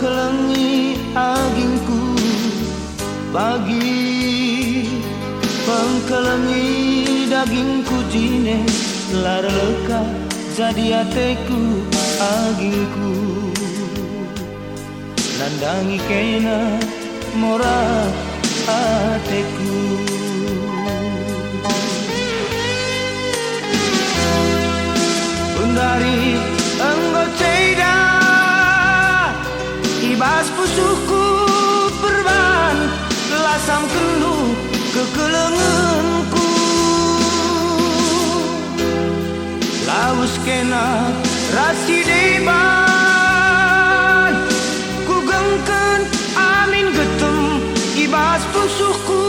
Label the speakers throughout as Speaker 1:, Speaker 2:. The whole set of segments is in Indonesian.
Speaker 1: kelengi agingku bagi pengkelengi dagingku jine lar leka jadi ateku agingku nandangi kena mora ateku Bundari engkau ceda ibas pusuku perban lasam kendu kekelenganku laus kena rasi deban ku gengken amin getem ibas pusuku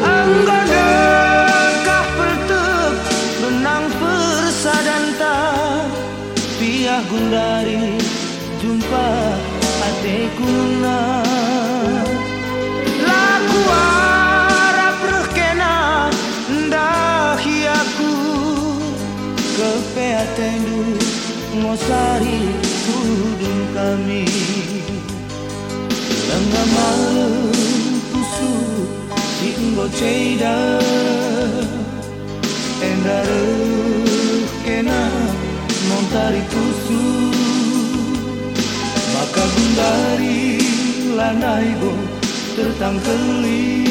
Speaker 1: engkau dekah pertep benang persadanta piah Gundari jumpa ateku na laku arap rekena ndahi aku kepe atendu ngosari kudung kami lengah malam pusu singgo ceda endare kena montari pusu maka Gundari lanaibo tertangkeli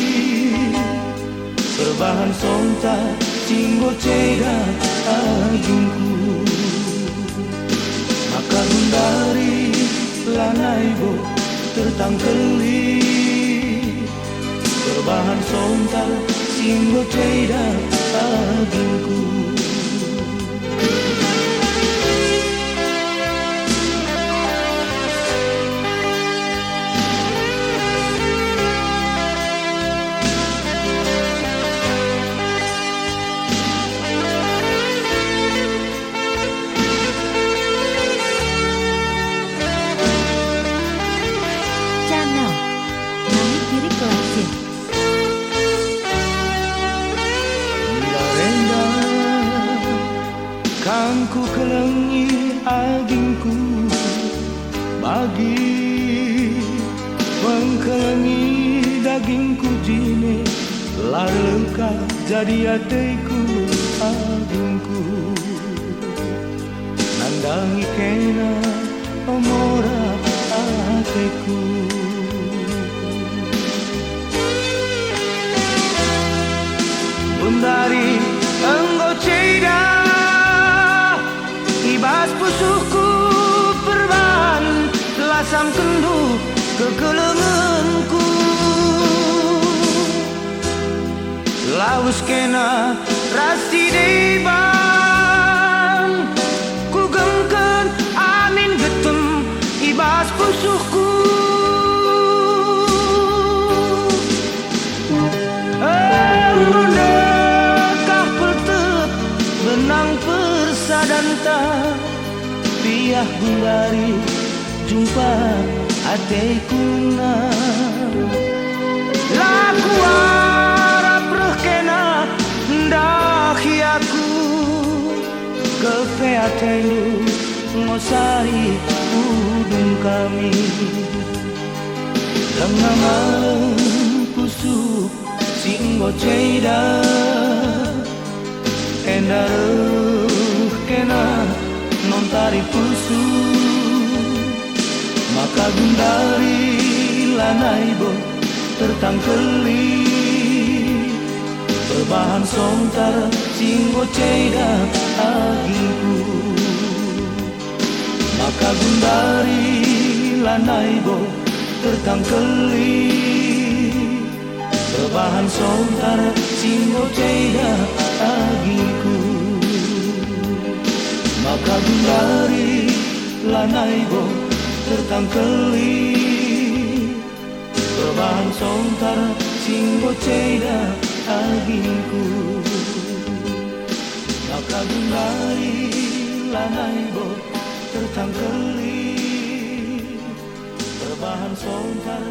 Speaker 1: berbahan sonta singgo ceda agingku maka Gundari lanaibo tertangkeli berbahan sonta singgo ceda agingku Kangku kelengi agingku bagi pengkelengi dagingku jine lar lengka jadi ateku agingku nandangi kena omora ateku Bundari engkau ceda ibas pusuku perban lasam kendu kekelenganku laus kena rasi deban ku gengken amin getem ibas pusuku dekah pertep benang persadanta piah Gundari jumpa ateku na laku arap rekena ndahi aku kepe atendu ngosari udung kami lengah malam pusuk singgo ceda endare kena nontari pusu maka Gundari lanaibo tertangkeli berbahan sontar singgo ceda agingku maka Gundari lanaibo tertangkeli berbahan sontar singgo ceda agingku maka Gundari lanaibo tertangkeli berbahan sontar singgo ceda agingku maka Gundari lanaibo tertangkeli berbahan sontar